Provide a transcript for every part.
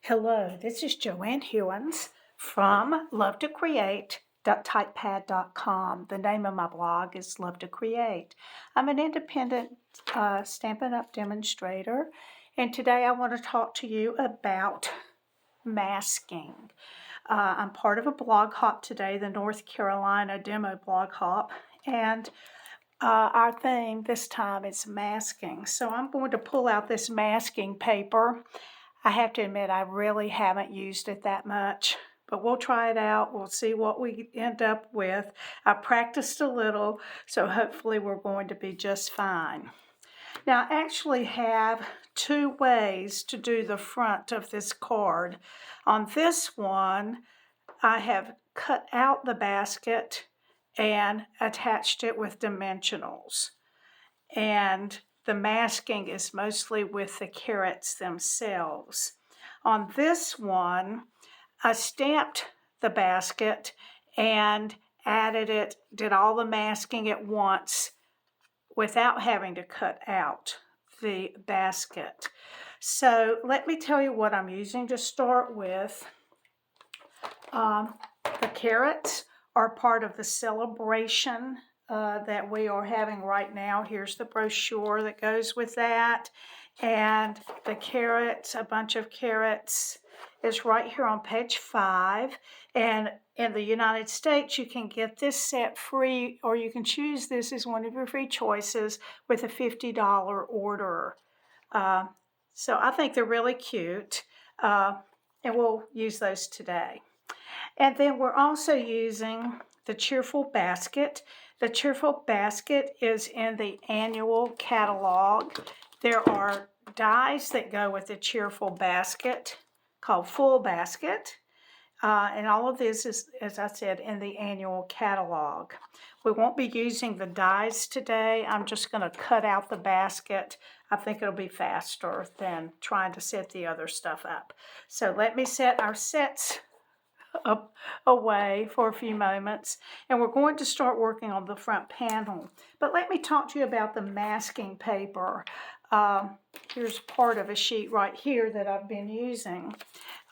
Hello, this is Joanne Hewins from lovetocreate.typepad.com. The name of my blog is Love to Create. I'm an independent Stampin' Up! Demonstrator, and today I want to talk to you about masking. I'm part of a blog hop today, the North Carolina Demo Blog Hop, and our theme this time is masking. So I'm going to pull out this masking paper. I have to admit, I really haven't used it that much, but we'll try it out. We'll see what we end up with. I practiced a little, so hopefully we're going to be just fine. Now, I actually have two ways to do the front of this card. On this one, I have cut out the basket and attached it with dimensionals. And the masking is mostly with the carrots themselves. On this one, I stamped the basket and did all the masking at once without having to cut out the basket. So let me tell you what I'm using to start with. The carrots are part of the celebration that we are having right now. Here's the brochure that goes with that. And the carrots, a bunch of carrots, is right here on page 5. And in the United States, you can get this set free, or you can choose this as one of your free choices with a $50 order. So I think they're really cute, and we'll use those today. And then we're also using the Cheerful Basket. The Cheerful Basket is in the annual catalog. There are dies that go with the Cheerful Basket called Full Basket. And all of this is, as I said, in the annual catalog. We won't be using the dies today. I'm just going to cut out the basket. I think it'll be faster than trying to set the other stuff up. So let me set our sets up away for a few moments, and we're going to start working on the front panel. But let me talk to you about the masking paper. Here's part of a sheet right here that I've been using.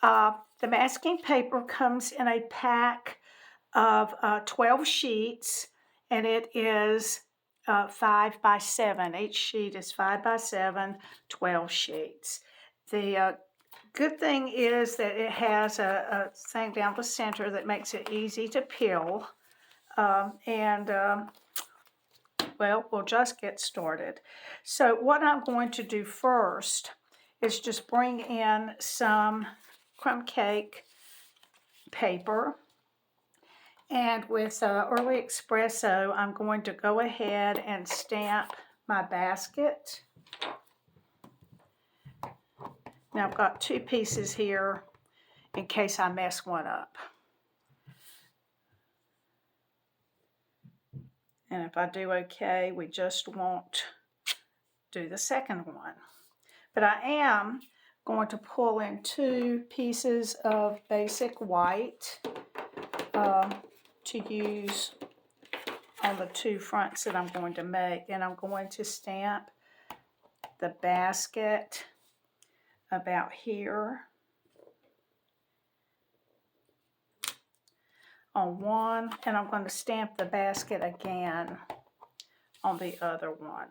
The masking paper comes in a pack of 12 sheets, and it is 5 by 7. Each sheet is 5 by 7, 12 sheets. The good thing is that it has a thing down the center that makes it easy to peel. Well, we'll just get started. So what I'm going to do first is just bring in some Crumb Cake paper. And with Early Espresso, I'm going to go ahead and stamp my basket. Now I've got 2 pieces here in case I mess one up. And if I do okay, we just won't do the second one. But I am going to pull in 2 pieces of basic white to use on the 2 fronts that I'm going to make. And I'm going to stamp the basket about here on one, and I'm going to stamp the basket again on the other one.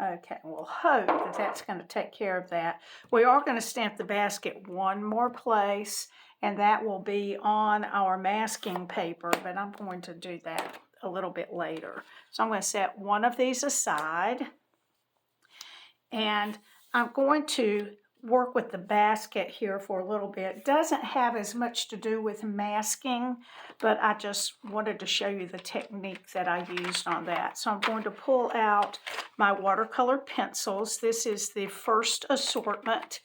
Okay, we'll hope that that's going to take care of that. We are going to stamp the basket one more place, and that will be on our masking paper, but I'm going to do that a little bit later. So I'm going to set one of these aside, and I'm going to work with the basket here for a little bit. It doesn't have as much to do with masking, but I just wanted to show you the technique that I used on that. So I'm going to pull out my watercolor pencils. This is the first assortment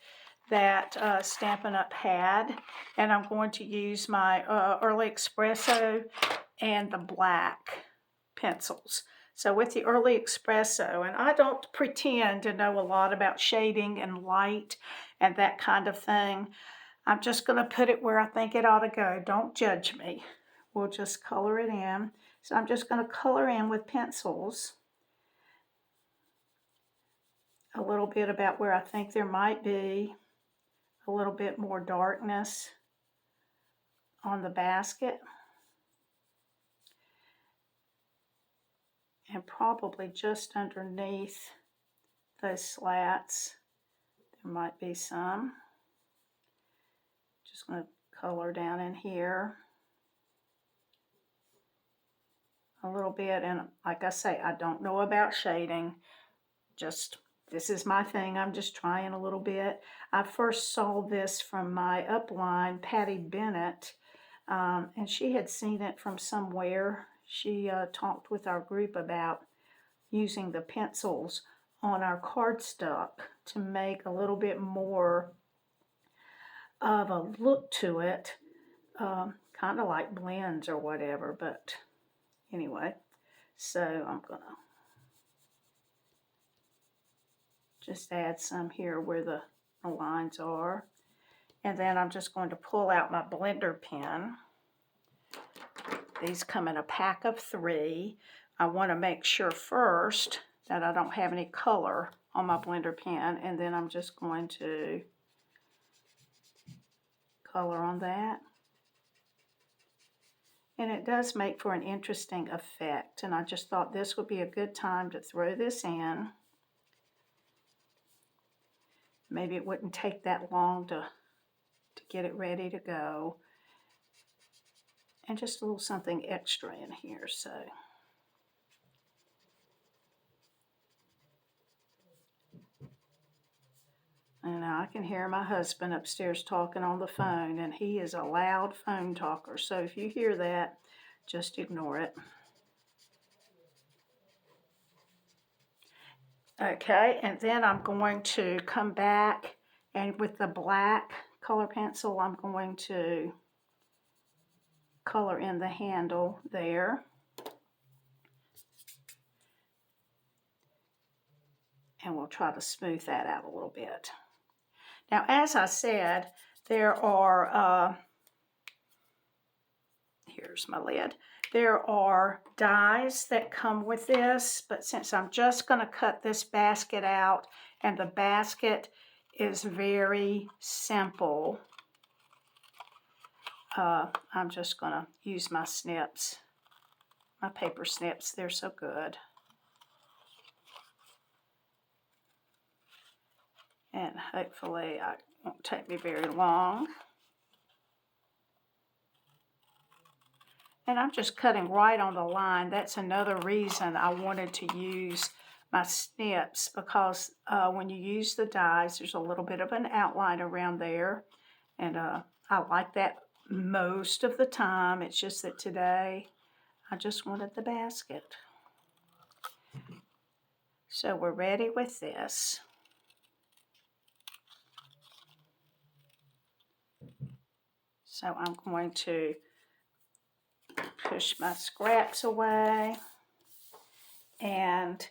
that Stampin' Up! Had, and I'm going to use my Early Espresso and the black pencils. So with the Early Espresso, and I don't pretend to know a lot about shading and light and that kind of thing. I'm just going to put it where I think it ought to go. Don't judge me. We'll just color it in. So I'm just going to color in with pencils a little bit about where I think there might be a little bit more darkness on the basket. And probably just underneath those slats, there might be some. Just going to color down in here a little bit. And like I say, I don't know about shading. Just, this is my thing. I'm just trying a little bit. I first saw this from my upline, Patty Bennett, and she had seen it from somewhere. She talked with our group about using the pencils on our cardstock to make a little bit more of a look to it, kind of like blends or whatever, but anyway, so I'm gonna just add some here where the lines are, and then I'm just going to pull out my blender pen. These come in a pack of 3. I want to make sure first that I don't have any color on my blender pen, and then I'm just going to color on that. And it does make for an interesting effect, and I just thought this would be a good time to throw this in. Maybe it wouldn't take that long to get it ready to go. And just a little something extra in here, so. And now I can hear my husband upstairs talking on the phone, and he is a loud phone talker. So if you hear that, just ignore it. Okay, and then I'm going to come back, and with the black color pencil, I'm going to color in the handle there. And we'll try to smooth that out a little bit. Now, as I said, there are, here's my lid. There are dies that come with this, but since I'm just going to cut this basket out, and the basket is very simple, I'm just going to use my snips, my paper snips. They're so good. And hopefully it won't take me very long. And I'm just cutting right on the line. That's another reason I wanted to use my snips, because when you use the dies, there's a little bit of an outline around there. And I like that most of the time. It's just that today I just wanted the basket. So we're ready with this. So I'm going to push my scraps away, and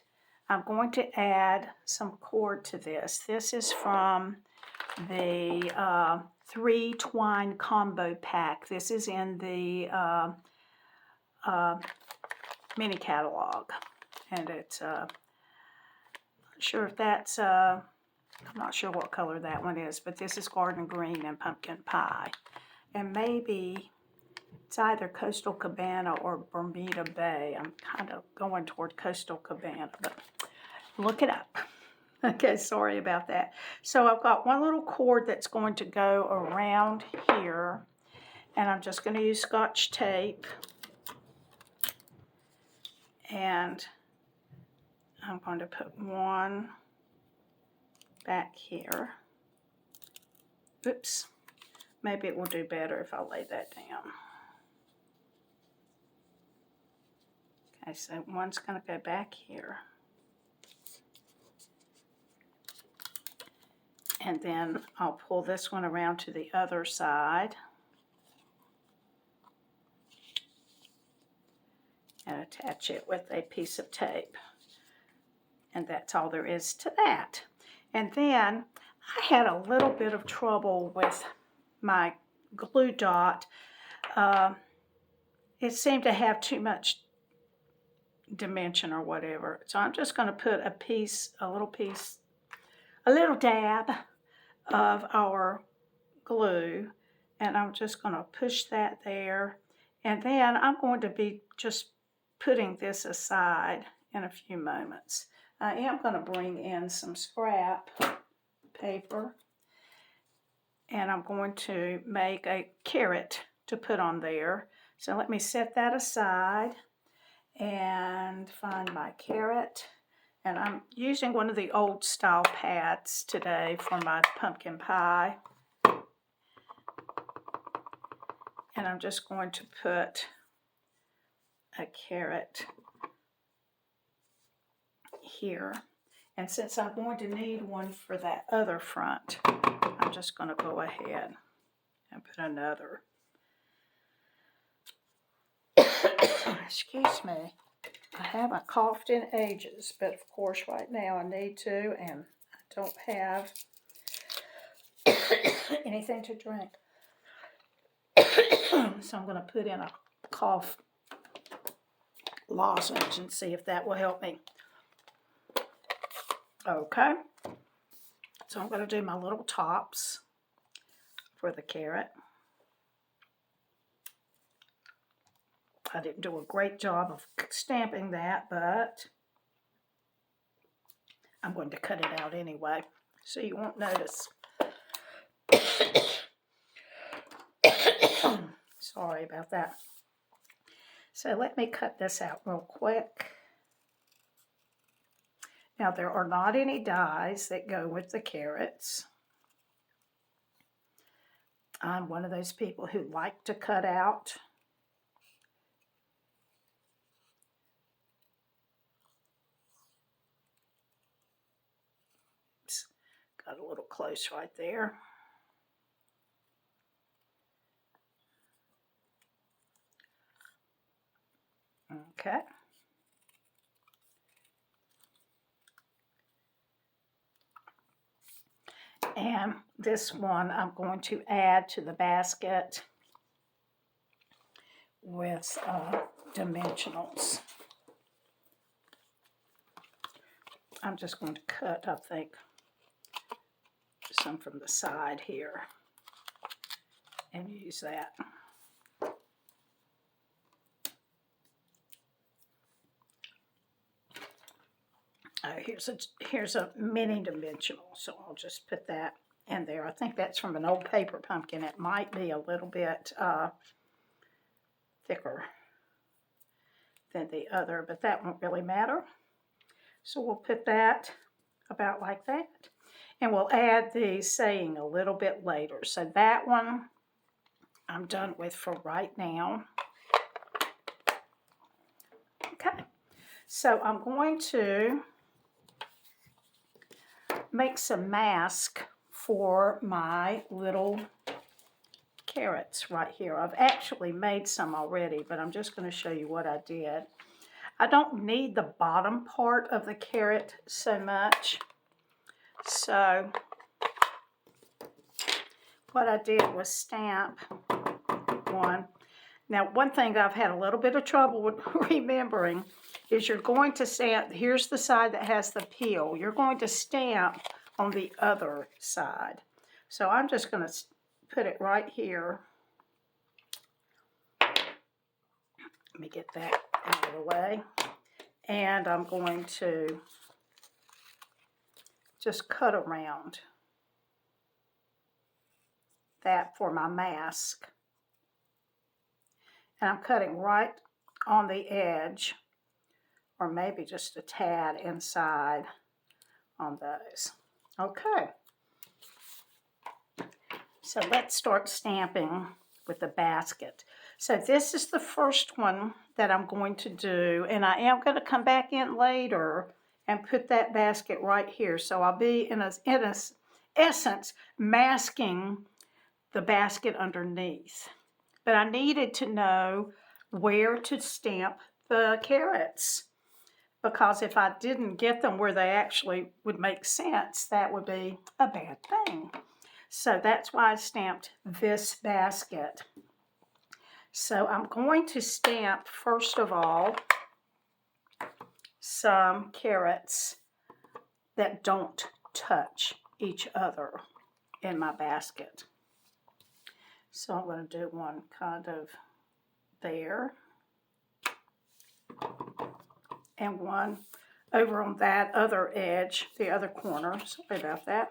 I'm going to add some cord to this. This is from the 3 Twine Combo Pack. This is in the mini catalog, and it's not sure if that's I'm not sure what color that one is, but this is Garden Green and Pumpkin Pie. And maybe it's either Coastal Cabana or Bermuda Bay. I'm kind of going toward Coastal Cabana, but look it up. Okay, sorry about that. So I've got one little cord that's going to go around here, and I'm just going to use Scotch tape. And I'm going to put one back here. Oops. Maybe it will do better if I lay that down. Okay, so one's going to go back here. And then I'll pull this one around to the other side. And attach it with a piece of tape. And that's all there is to that. And then I had a little bit of trouble with my glue dot. It seemed to have too much dimension or whatever. So I'm just going to put a little piece a little dab of our glue, and I'm just going to push that there, and then I'm going to be just putting this aside in a few moments. I am going to bring in some scrap paper, and I'm going to make a carrot to put on there. So let me set that aside and find my carrot. And I'm using one of the old style pads today for my pumpkin pie. And I'm just going to put a carrot here. And since I'm going to need one for that other front, I'm just going to go ahead and put another. Excuse me. I haven't coughed in ages, but of course right now I need to, and I don't have anything to drink. So I'm going to put in a cough lozenge and see if that will help me. Okay. So I'm going to do my little tops for the carrot. I didn't do a great job of stamping that, but I'm going to cut it out anyway, so you won't notice. Sorry about that. So let me cut this out real quick. Now there are not any dies that go with the carrots. I'm one of those people who like to cut out. Oops, got a little close right there. Okay. And this one I'm going to add to the basket with dimensionals. I'm just going to cut, I think, some from the side here and use that. Here's a mini dimensional, so I'll just put that in there. I think that's from an old paper pumpkin. It might be a little bit thicker than the other, but that won't really matter. So we'll put that about like that, and we'll add the saying a little bit later. So that one I'm done with for right now. Okay, so I'm going to make some mask for my little carrots right here. I've actually made some already, but I'm just going to show you what I did. I don't need the bottom part of the carrot so much. So what I did was stamp one. Now, one thing that I've had a little bit of trouble with remembering is you're going to stamp, here's the side that has the peel. You're going to stamp on the other side. So I'm just going to put it right here. Let me get that out of the way. And I'm going to just cut around that for my mask. And I'm cutting right on the edge, or maybe just a tad inside on those. Okay. So let's start stamping with the basket. So this is the first one that I'm going to do, and I am going to come back in later and put that basket right here. So I'll be in essence masking the basket underneath. But I needed to know where to stamp the carrots, because if I didn't get them where they actually would make sense, that would be a bad thing. So that's why I stamped this basket. So I'm going to stamp, first of all, some carrots that don't touch each other in my basket. So I'm going to do one kind of there, and one over on that other edge, the other corner. Sorry about that.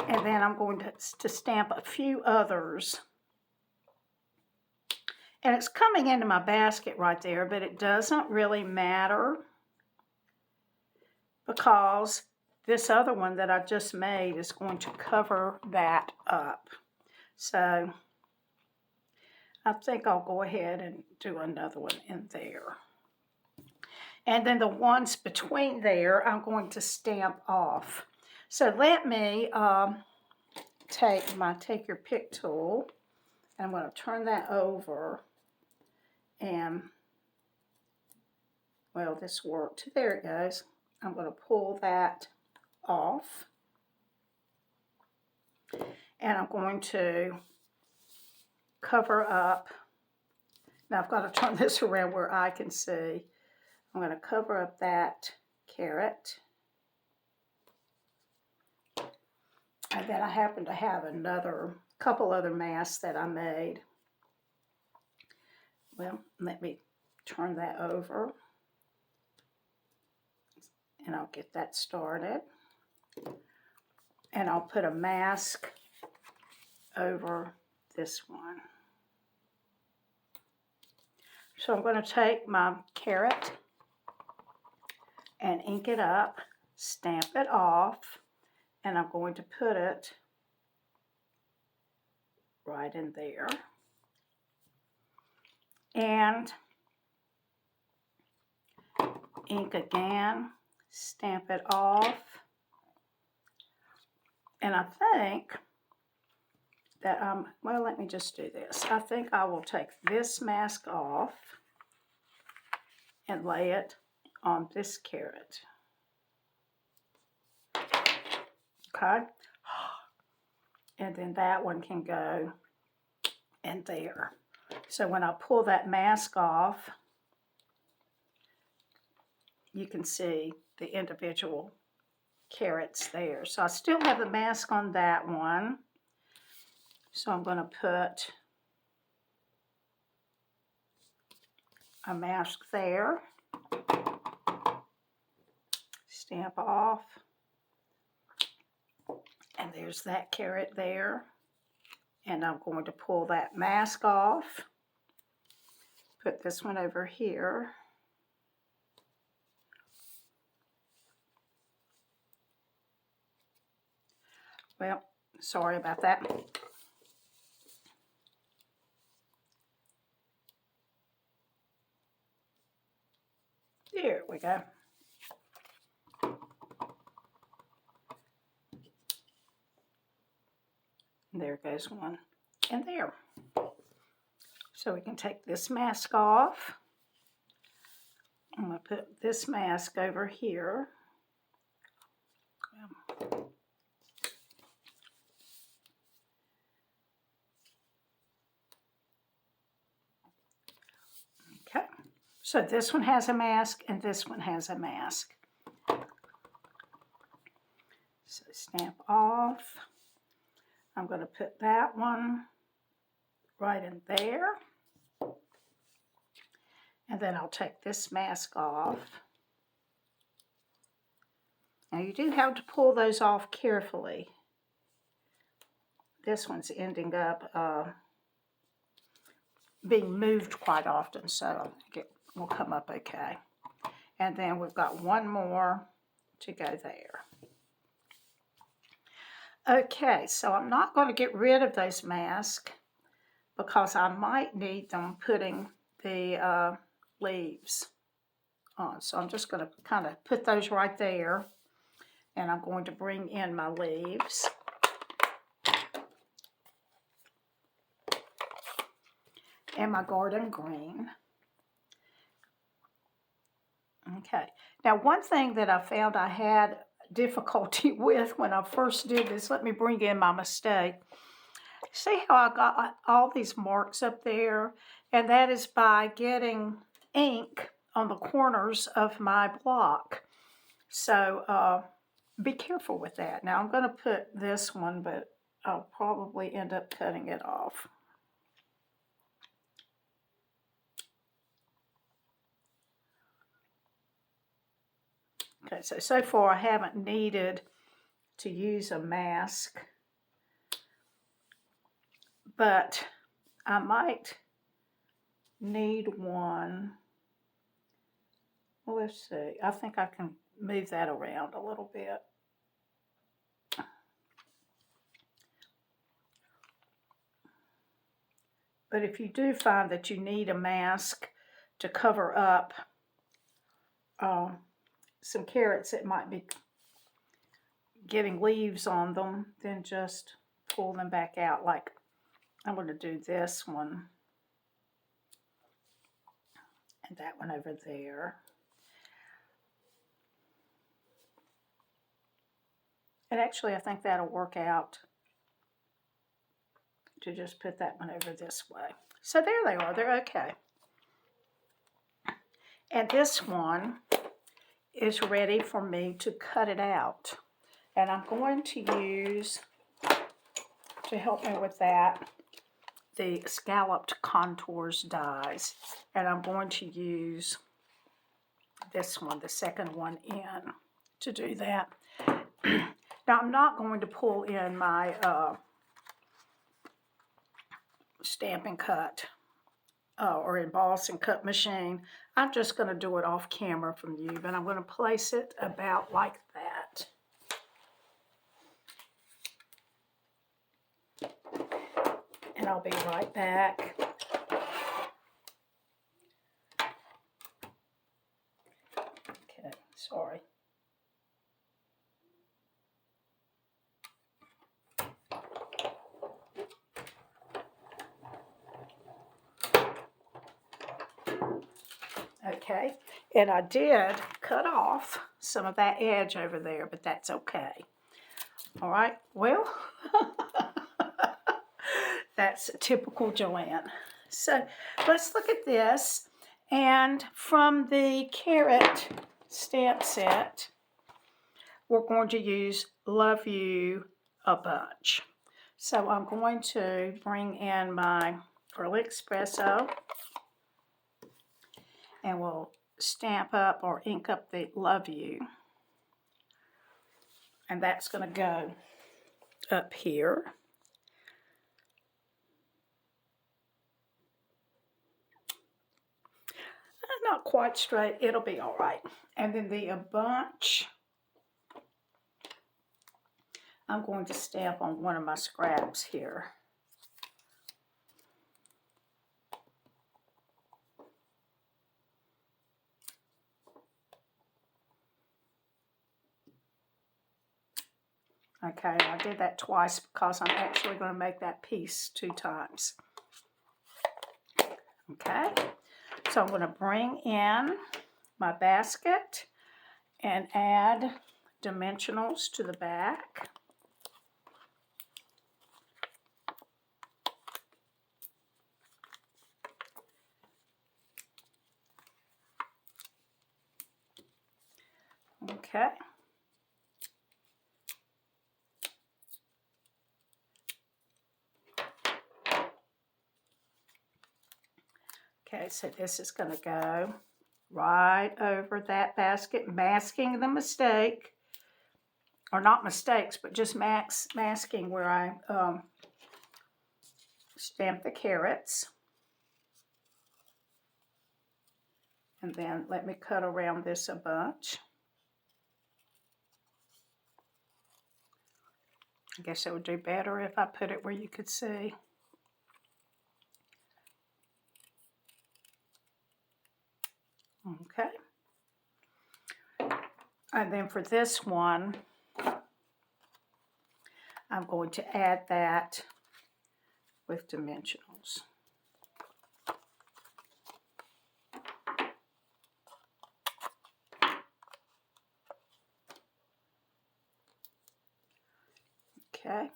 And then I'm going to stamp a few others. And it's coming into my basket right there, but it doesn't really matter because this other one that I just made is going to cover that up. So I think I'll go ahead and do another one in there. And then the ones between there, I'm going to stamp off. So let me take your pick tool, and I'm going to turn that over, and, well, this worked. There it goes. I'm going to pull that off, and I'm going to cover up. Now I've got to turn this around where I can see. I'm going to cover up that carrot. And then I happen to have couple other masks that I made. Well, let me turn that over, and I'll get that started. And I'll put a mask over this one. So I'm going to take my carrot and ink it up, stamp it off, and I'm going to put it right in there. And ink again, stamp it off. And I think that, well, let me just do this. I think I will take this mask off and lay it on this carrot. Okay? And then that one can go in there. So when I pull that mask off, you can see the individual carrots there. So I still have the mask on that one. So I'm going to put a mask there. Stamp off. And there's that carrot there. And I'm going to pull that mask off. Put this one over here. Well, sorry about that. There we go. There goes one in there. So we can take this mask off. I'm going to put this mask over here. Okay, so this one has a mask and this one has a mask. So stamp off. I'm going to put that one right in there. And then I'll take this mask off. Now you do have to pull those off carefully. This one's ending up being moved quite often, so I think it will come up okay. And then we've got one more to go there. Okay, so I'm not going to get rid of those masks because I might need them putting the leaves on. So I'm just going to kind of put those right there, and I'm going to bring in my leaves. And my garden green. Okay, now one thing that I found I had difficulty with when I first did this, let me bring in my mistake. See how I got all these marks up there? And that is by getting ink on the corners of my block. So be careful with that. Now I'm going to put this one, but I'll probably end up cutting it off. Okay, so far I haven't needed to use a mask, but I might need one. Well, let's see. I think I can move that around a little bit. But if you do find that you need a mask to cover up some carrots that might be getting leaves on them, then just pull them back out. Like I'm going to do this one and that one over there. And actually I think that'll work out to just put that one over this way. So there they are, they're okay. And this one is ready for me to cut it out. And I'm going to use, to help me with that, the Scalloped Contours dies. And I'm going to use this one, the second one in, to do that. Now I'm not going to pull in my Stampin' Cut or emboss and cut machine. I'm just going to do it off camera from you, but I'm going to place it about like that. And I'll be right back. Okay, sorry. Okay, and I did cut off some of that edge over there, but that's okay. All right, well, that's typical Joanne. So let's look at this. And from the carrot stamp set, we're going to use Love You a bunch. So I'm going to bring in my Early Espresso, and we'll stamp up or ink up the Love You. And that's going to go up here. Not quite straight, it'll be all right. And then the a bunch, I'm going to stamp on one of my scraps here. Okay, I did that twice because I'm actually going to make that piece 2 times. Okay, so I'm going to bring in my basket and add dimensionals to the back. Okay. Okay, so this is going to go right over that basket, masking the mistake, or not mistakes, but just masking where I stamped the carrots. And then let me cut around this a bunch. I guess it would do better if I put it where you could see. Okay. And then for this one, I'm going to add that with dimensionals. Okay.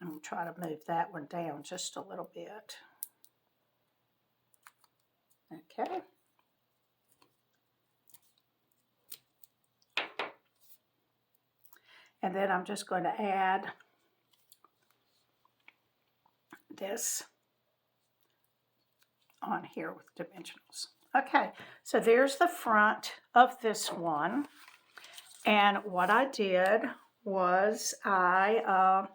I'm going to try to move that one down just a little bit. Okay. And then I'm just going to add this on here with dimensionals. Okay, so there's the front of this one. And what I did was I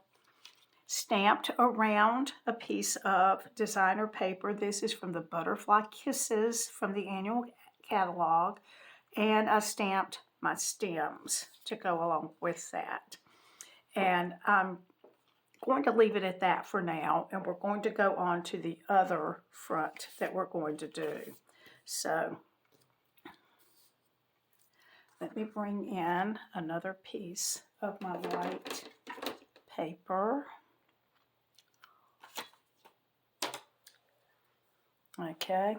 stamped around a piece of designer paper. This is from the Butterfly Kisses from the annual catalog. And I stamped my stems to go along with that. And I'm going to leave it at that for now, and we're going to go on to the other front that we're going to do. So let me bring in another piece of my white paper. Okay.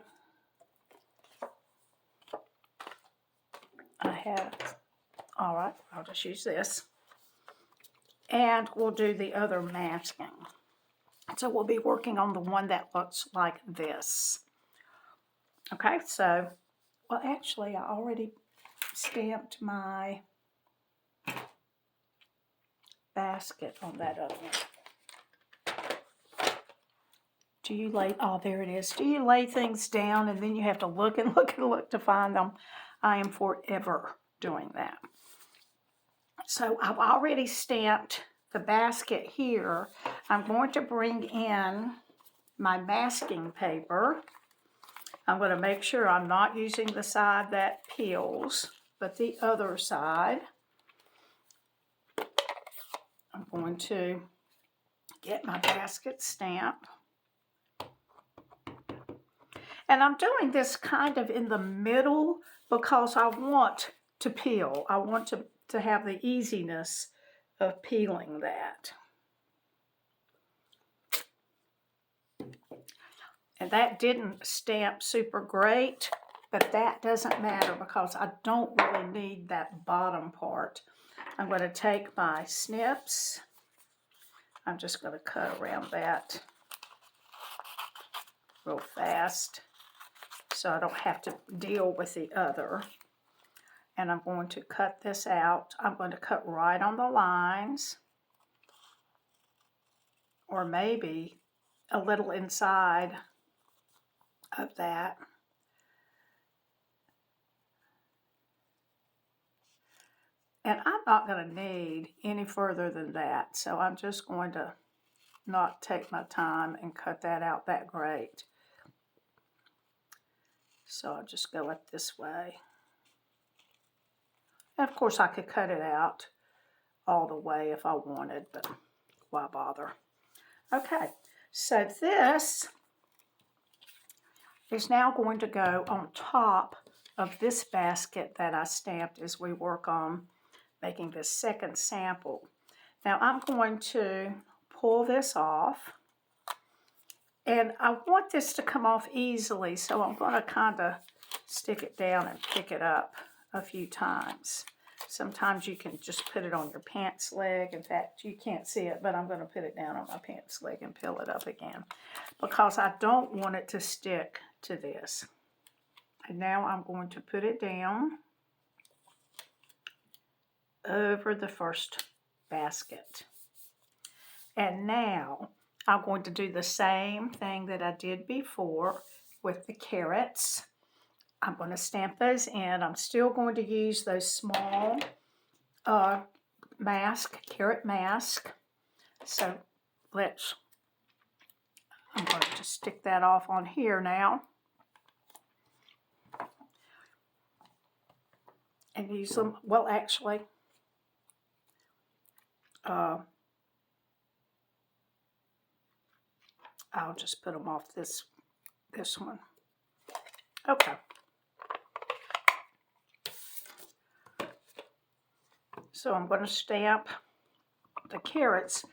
I have, all right, I'll just use this. And we'll do the other masking. So we'll be working on the one that looks like this. Okay, so, well, actually, I already stamped my basket on that other one. Do you lay, oh, there it is. Do you lay things down and then you have to look and look and look to find them? I am forever doing that. So I've already stamped the basket here. I'm going to bring in my masking paper. I'm going to make sure I'm not using the side that peels, but the other side. I'm going to get my basket stamp. And I'm doing this kind of in the middle because I want to peel. I want to have the easiness of peeling that. And that didn't stamp super great, but that doesn't matter because I don't really need that bottom part. I'm going to take my snips. I'm just going to cut around that real fast so I don't have to deal with the other. And I'm going to cut this out. I'm going to cut right on the lines, or maybe a little inside of that. And I'm not going to need any further than that, so I'm just going to not take my time and cut that out that great. So I'll just go up this way. And of course I could cut it out all the way if I wanted, but why bother? Okay, so this is now going to go on top of this basket that I stamped as we work on making this second sample. Now I'm going to pull this off, and I want this to come off easily, so I'm going to kind of stick it down and pick it up a few times. Sometimes you can just put it on your pants leg. In fact, you can't see it, but I'm going to put it down on my pants leg and peel it up again because I don't want it to stick to this. And now I'm going to put it down over the first basket. And now I'm going to do the same thing that I did before with the carrots. I'm going to stamp those in. I'm still going to use those small carrot mask. So I'm going to just stick that off on here now. And use them, well actually, I'll just put them off this one. Okay. So I'm going to stamp the carrots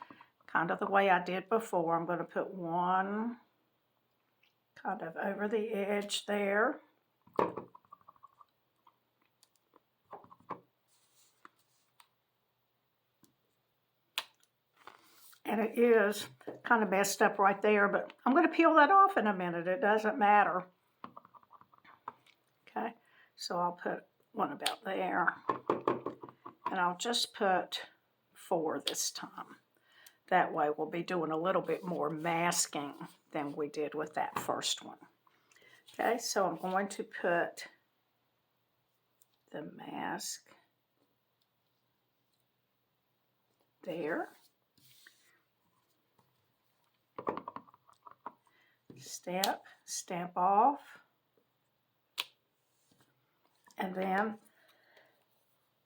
kind of the way I did before. I'm going to put one kind of over the edge there. And it is kind of messed up right there, but I'm going to peel that off in a minute. It doesn't matter. Okay, so I'll put one about there, and I'll just put 4 this time. That way we'll be doing a little bit more masking than we did with that first one. Okay, so I'm going to put the mask there. Stamp off. And then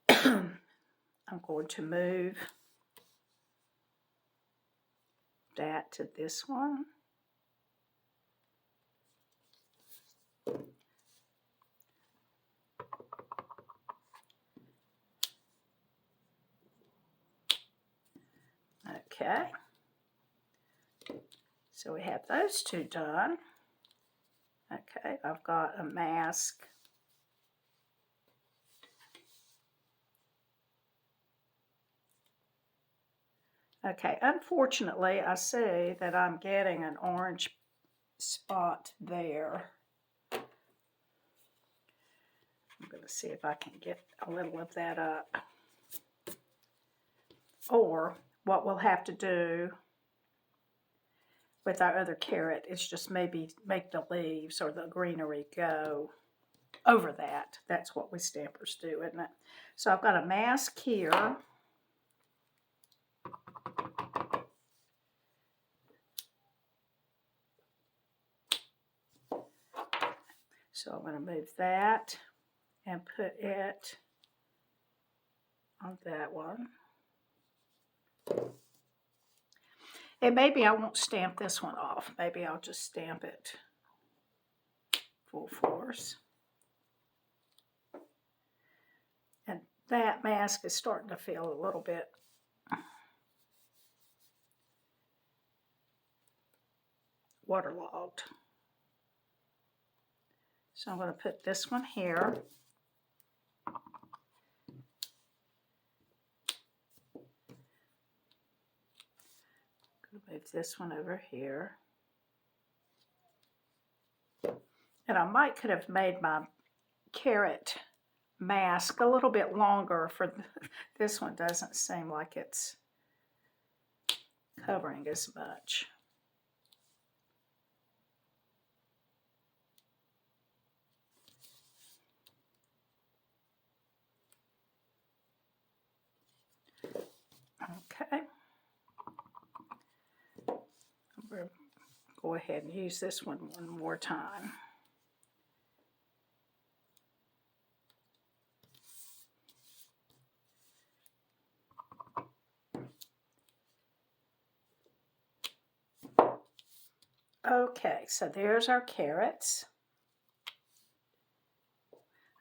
I'm going to move that to this one. Okay. So we have those 2 done. Okay, I've got a mask. Okay, unfortunately, I see that I'm getting an orange spot there. I'm going to see if I can get a little of that up. Or what we'll have to do with our other carrot is just maybe make the leaves or the greenery go over that. That's what we stampers do, isn't it? So I've got a mask here. So I'm going to move that and put it on that one. And maybe I won't stamp this one off. Maybe I'll just stamp it full force. And that mask is starting to feel a little bit waterlogged. So I'm going to put this one here. Move this one over here. And I could have made my carrot mask a little bit longer for this one. Doesn't seem like it's covering as much. Okay. We'll go ahead and use this one more time. Okay, so there's our carrots.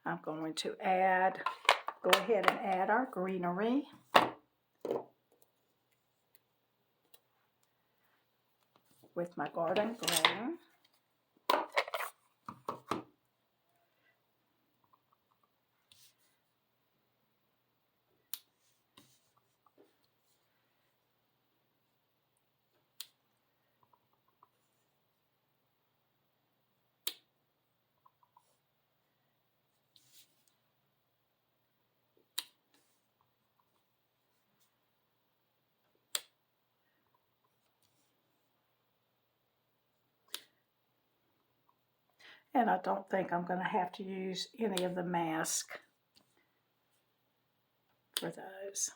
I'm going to go ahead and add our greenery. With my garden green. And I don't think I'm going to have to use any of the mask for those.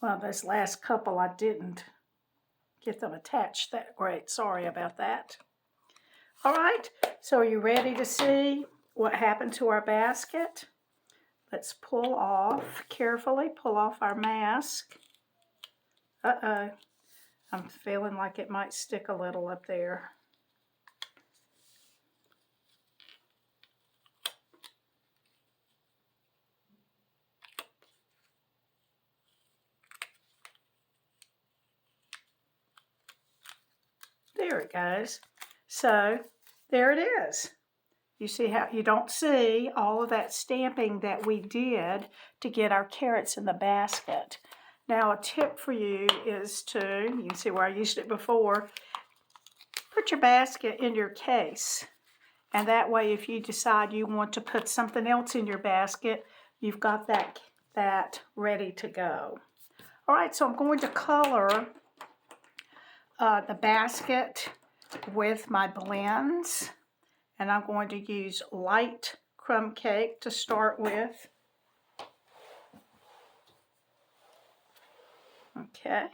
Well, those last couple I didn't get them attached that great. Sorry about that. All right, so are you ready to see what happened to our basket? Let's pull off, carefully pull off our mask. Uh-oh, I'm feeling like it might stick a little up there. There it goes. So there it is. You see how you don't see all of that stamping that we did to get our carrots in the basket. Now a tip for you is to, you can see where I used it before, put your basket in your case. And that way if you decide you want to put something else in your basket, you've got that ready to go. All right, so I'm going to color the basket with my blends. And I'm going to use light Crumb Cake to start with. Okay.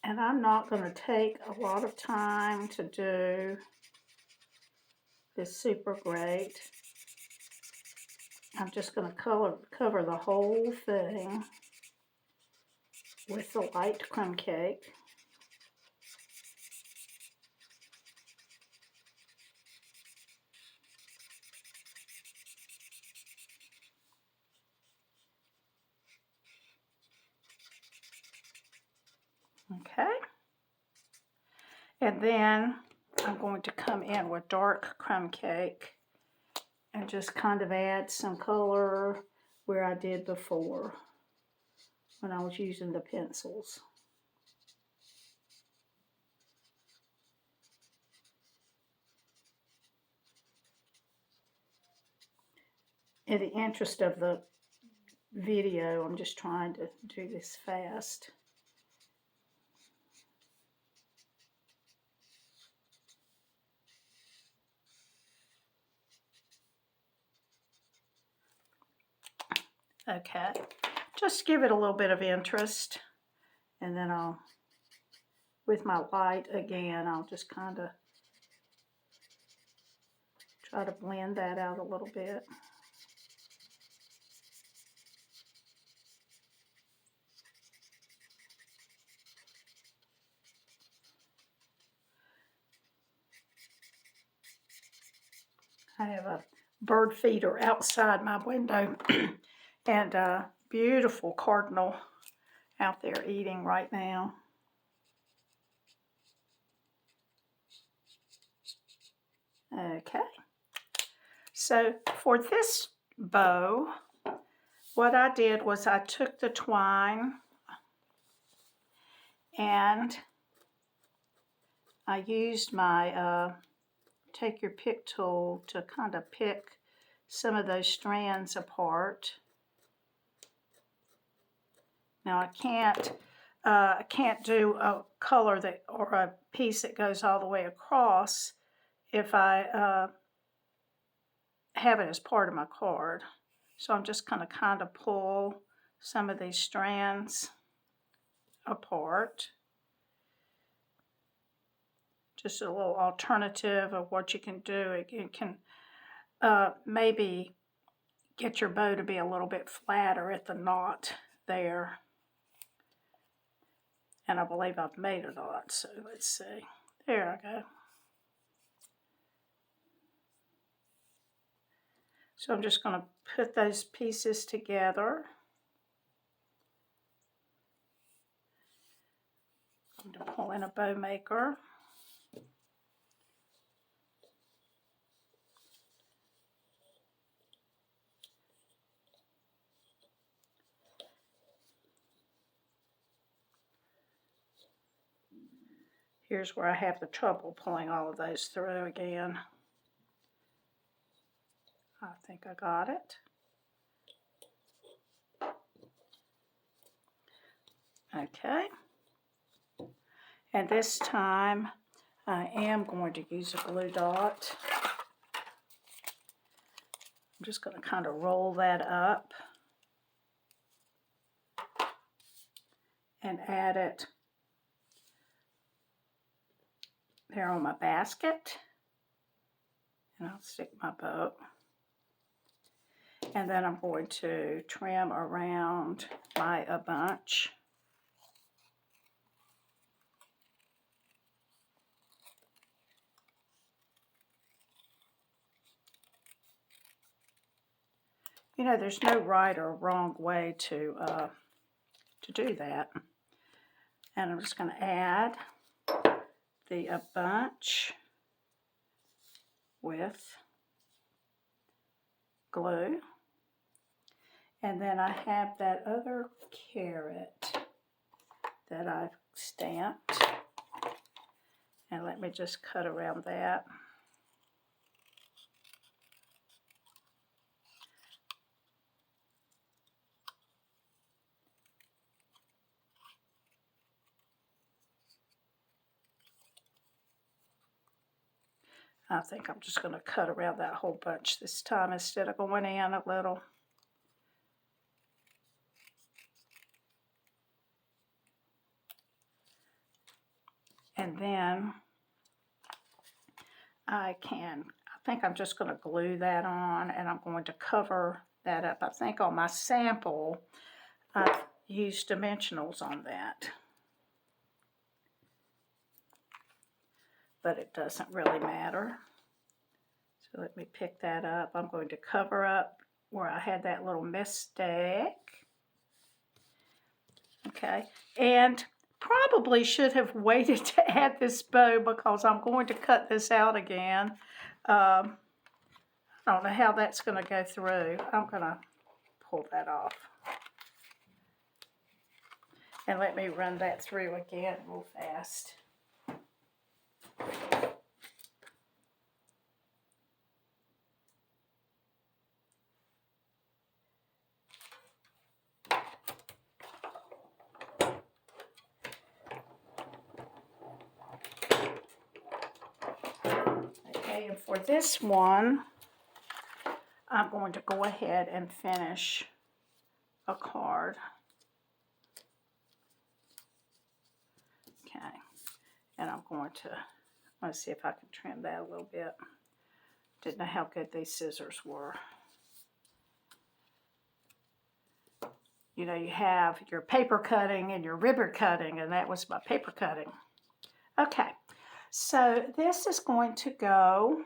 And I'm not going to take a lot of time to do this super great. I'm just going to cover the whole thing with the light Crumb Cake. Okay. And then I'm going to come in with dark Crumb Cake and just kind of add some color where I did before when I was using the pencils. In the interest of the video, I'm just trying to do this fast. Okay, just give it a little bit of interest, and then I'll, with my light again, I'll just kind of try to blend that out a little bit. I have a bird feeder outside my window and a beautiful cardinal out there eating right now. Okay, so for this bow, what I did was I took the twine and I used my take your pick tool to kind of pick some of those strands apart. Now I can't do a color that or a piece that goes all the way across if I have it as part of my card. So I'm just going to kind of pull some of these strands apart. Just a little alternative of what you can do. It can maybe get your bow to be a little bit flatter at the knot there. And I believe I've made a knot, so let's see. There I go. So I'm just going to put those pieces together. I'm going to pull in a bow maker. Here's where I have the trouble pulling all of those through again. I think I got it. Okay. And this time I am going to use a glue dot. I'm just going to kind of roll that up and add it there on my basket. And I'll stick my bow. And then I'm going to trim around my bunch. You know, there's no right or wrong way to do that. And I'm just going to add a bunch with glue. And then I have that other carrot that I've stamped. And let me just cut around that. I think I'm just going to cut around that whole bunch this time instead of going in a little. And then I think I'm just going to glue that on, and I'm going to cover that up. I think on my sample, I've used dimensionals on that. But it doesn't really matter. So let me pick that up. I'm going to cover up where I had that little mistake. Okay, and probably should have waited to add this bow because I'm going to cut this out again. I don't know how that's going to go through. I'm going to pull that off. And let me run that through again real fast. Okay, and for this one, I'm going to go ahead and finish a card. Okay, and I'm going to, let's see if I can trim that a little bit. Didn't know how good these scissors were. You know, you have your paper cutting and your ribbon cutting, and that was my paper cutting. Okay, so this is going to go,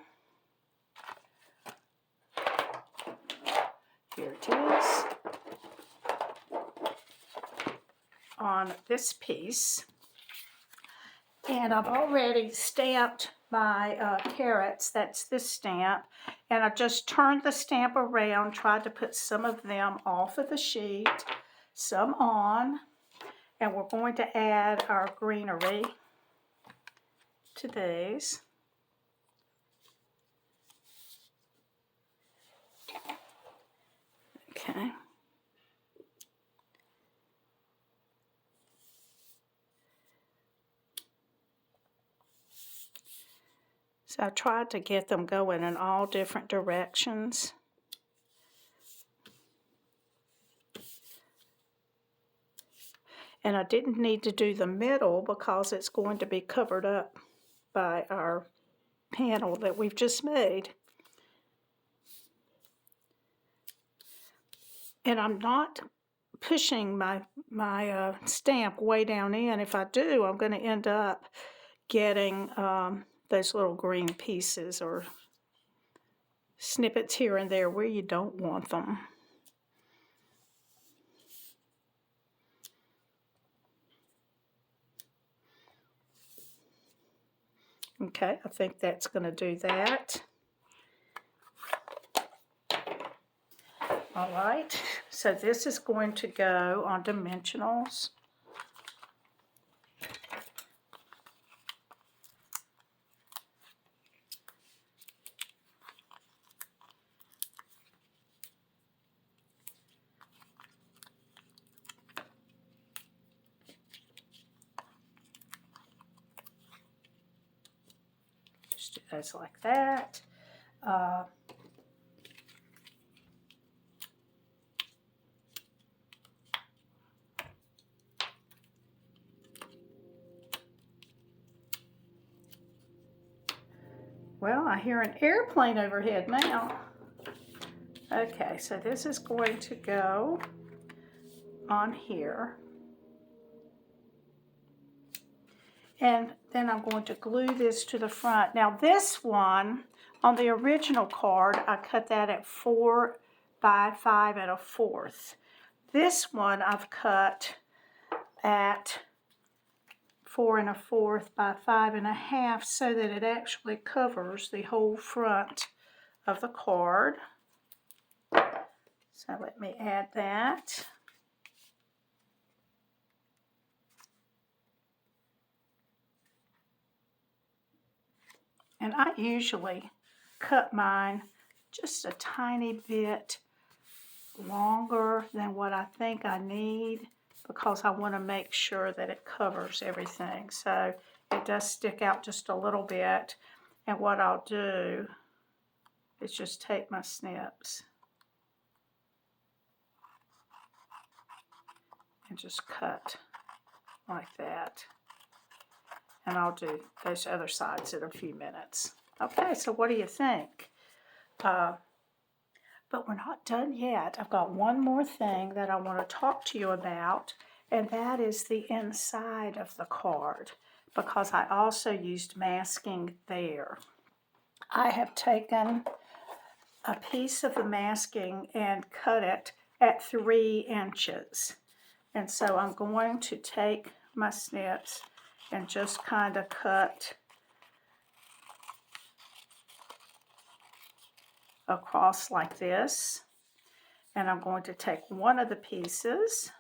here it is, on this piece. And I've already stamped my carrots. That's this stamp. And I just turned the stamp around, tried to put some of them off of the sheet, some on. And we're going to add our greenery to these. Okay. So I tried to get them going in all different directions. And I didn't need to do the middle because it's going to be covered up by our panel that we've just made. And I'm not pushing my stamp way down in. If I do, I'm going to end up getting those little green pieces or snippets here and there where you don't want them. Okay, I think that's going to do that. All right, so this is going to go on dimensionals. Just do those like that. Well, I hear an airplane overhead now. Okay, so this is going to go on here. And then I'm going to glue this to the front. Now this one, on the original card, I cut that at 4 by 5 1/4. This one I've cut at 4 1/4 by 5 1/2 so that it actually covers the whole front of the card. So let me add that. And I usually cut mine just a tiny bit longer than what I think I need, because I want to make sure that it covers everything. So it does stick out just a little bit. And what I'll do is just take my snips and just cut like that. And I'll do those other sides in a few minutes. Okay, so what do you think? But we're not done yet. I've got one more thing that I want to talk to you about, and that is the inside of the card, because I also used masking there. I have taken a piece of the masking and cut it at 3 inches. And so I'm going to take my snips and just kind of cut across like this. And I'm going to take one of the pieces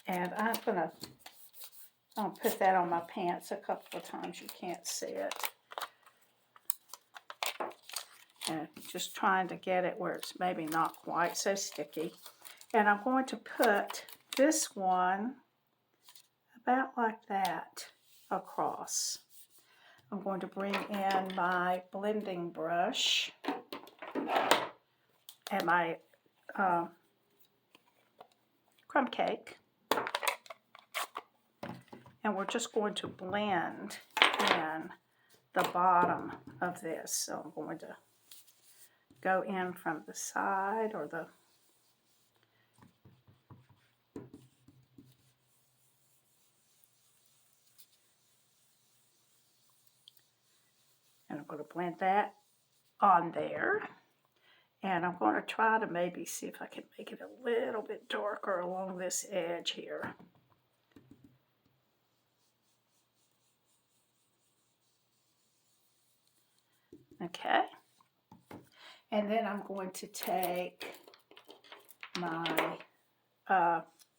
and I'm going to put that on my pants a couple of times. You can't see it. And just trying to get it where it's maybe not quite so sticky. And I'm going to put this one about like that across. I'm going to bring in my blending brush and my Crumb Cake. And we're just going to blend in the bottom of this. So I'm going to go in from the side or the and I'm going to blend that on there. And I'm going to try to maybe see if I can make it a little bit darker along this edge here. Okay. And then I'm going to take my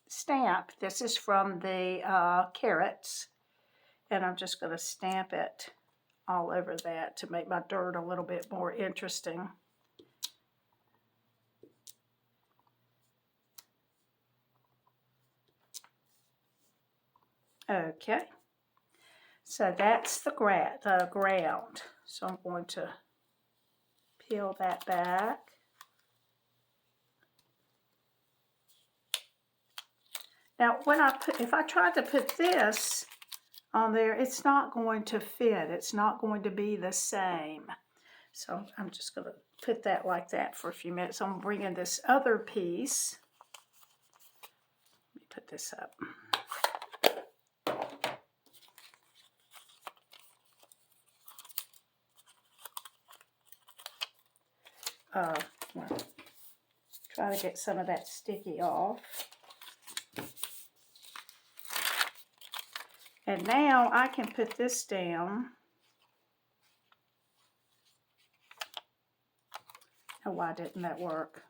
stamp. This is from the carrots. And I'm just going to stamp it all over that to make my dirt a little bit more interesting. Okay, so that's the ground. So I'm going to peel that back. Now, if I try to put this on there, it's not going to fit. It's not going to be the same. So I'm just going to put that like that for a few minutes. I'm bringing this other piece. Let me put this up. Try to get some of that sticky off. And now I can put this down. Oh, why didn't that work?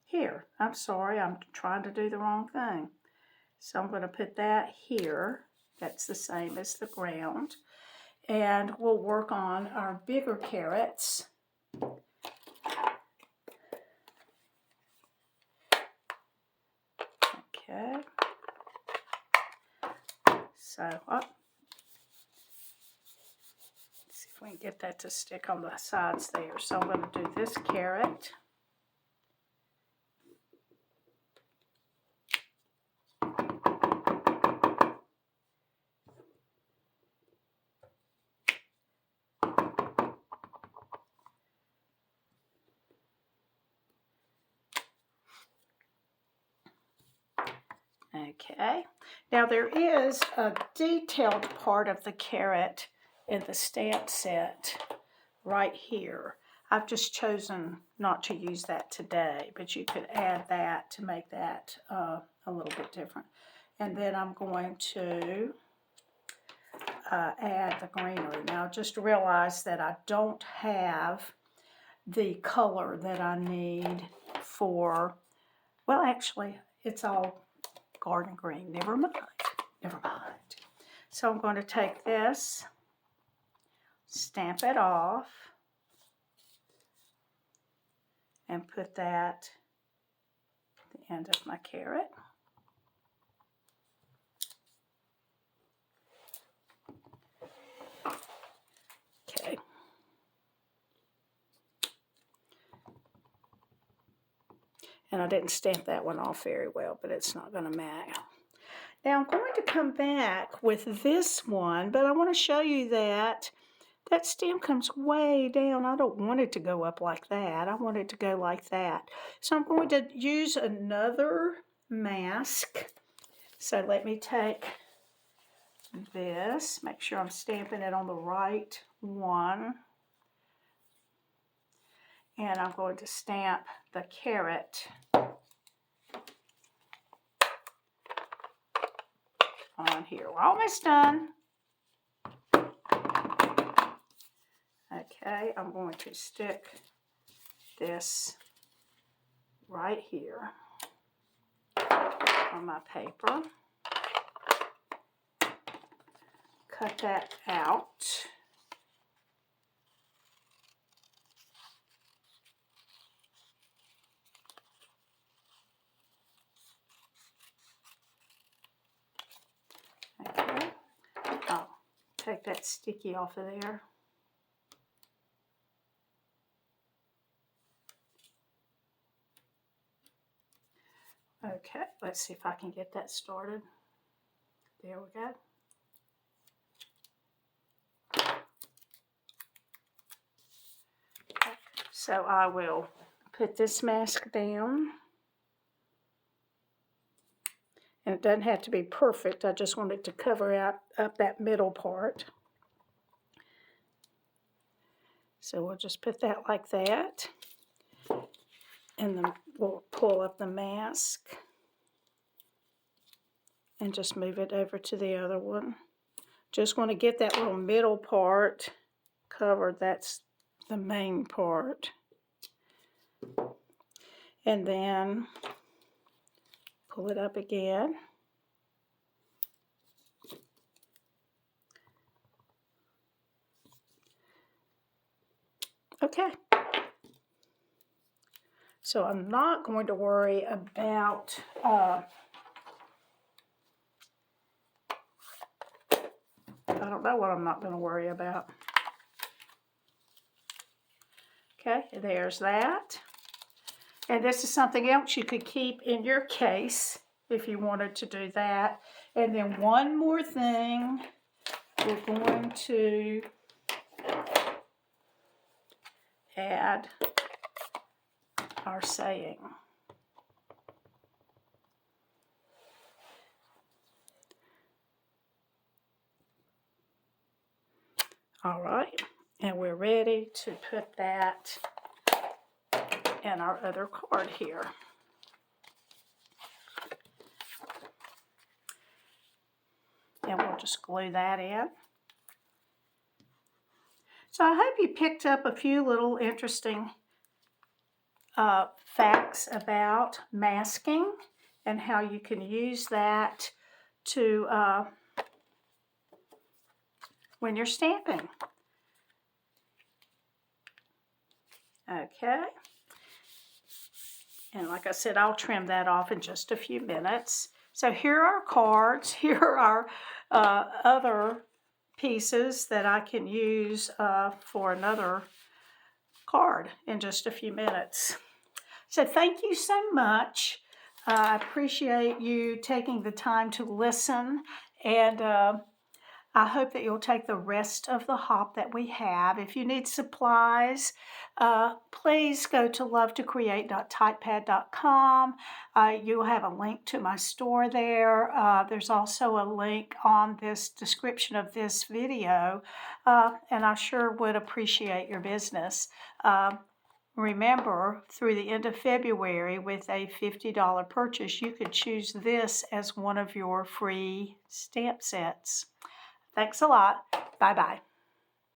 Here, I'm sorry, I'm trying to do the wrong thing. So I'm going to put that here. That's the same as the ground. And we'll work on our bigger carrots. Okay. So, let's see if we can get that to stick on the sides there. So I'm going to do this carrot. Okay, now there is a detailed part of the carrot in the stamp set right here. I've just chosen not to use that today, but you could add that to make that a little bit different. And then I'm going to add the greenery. Now just realize that I don't have the color that I need for, well actually it's all garden green, never mind. So I'm going to take this, stamp it off, and put that at the end of my carrot. Okay. And I didn't stamp that one off very well, but it's not going to matter. Now I'm going to come back with this one, but I want to show you that that stem comes way down. I don't want it to go up like that. I want it to go like that. So I'm going to use another mask. So let me take this, make sure I'm stamping it on the right one. And I'm going to stamp the carrot on here. We're almost done. Okay, I'm going to stick this right here on my paper. Cut that out. Okay, I'll take that sticky off of there. Okay, let's see if I can get that started. There we go. Okay, so I will put this mask down. And it doesn't have to be perfect. I just want it to cover up that middle part. So we'll just put that like that. And then we'll pull up the mask and just move it over to the other one. Just want to get that little middle part covered. That's the main part. And then pull it up again. Okay. So I'm not going to worry about I don't know what I'm not going to worry about. Okay, there's that. And this is something else you could keep in your case if you wanted to do that. And then one more thing, we're going to add our saying. All right, and we're ready to put that in our other card here. And we'll just glue that in. So I hope you picked up a few little interesting facts about masking and how you can use that to when you're stamping. Okay. And like I said, I'll trim that off in just a few minutes. So here are our cards. Here are our other pieces that I can use for another card in just a few minutes. So thank you so much. I appreciate you taking the time to listen, and I hope that you'll take the rest of the hop that we have. If you need supplies, please go to lovetocreate.typepad.com. You'll have a link to my store there. There's also a link on this description of this video, and I sure would appreciate your business. Remember, through the end of February, with a $50 purchase, you could choose this as one of your free stamp sets. Thanks a lot. Bye-bye.